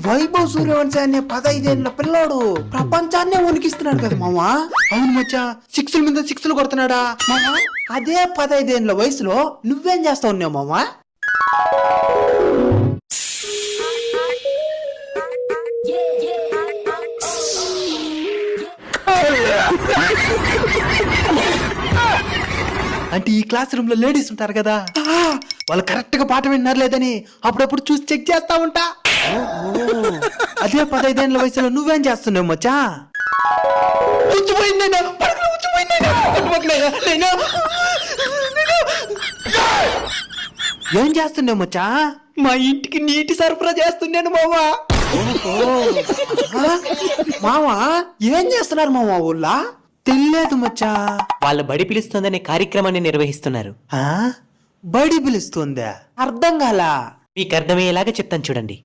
వైభవ్ సూర్యవంశీ అనే 15 ఏళ్ల పిల్లోడు ప్రపంచాన్నే వణికిస్తున్నాడు కదా మామా. అవును మచ్చా, 6ల మీద 6లు కొడుతున్నాడా మామా. అదే 15 ఏళ్ల వయసులో నువ్వేం చేస్తా ఉన్నావు మామా? అంటే ఈ క్లాస్ రూమ్ లో లేడీస్ ఉంటారు కదా, వాళ్ళు కరెక్ట్ గా పాఠం విన్నారు లేదని అప్పుడప్పుడు చూసి చెక్ చేస్తా ఉంటా. అదే 15 ఏళ్ల వయసులో నువ్వేం చేస్తున్నావు మచ్చా? ఏం చేస్తున్నావు మచ్చా? మా ఇంటికి నీటి సరఫరా చేస్తున్నాను మామా. మామా ఏం చేస్తున్నారు మామా ఊళ్ళా? తెలియదు మచ్చా. వాళ్ళ బడి పిలుస్తుందనే కార్యక్రమాన్ని నిర్వహిస్తున్నారు. బడి పిలుస్తుందా? అర్థం కాలా. మీకు అర్థమయ్యేలాగా చెప్తాను చూడండి.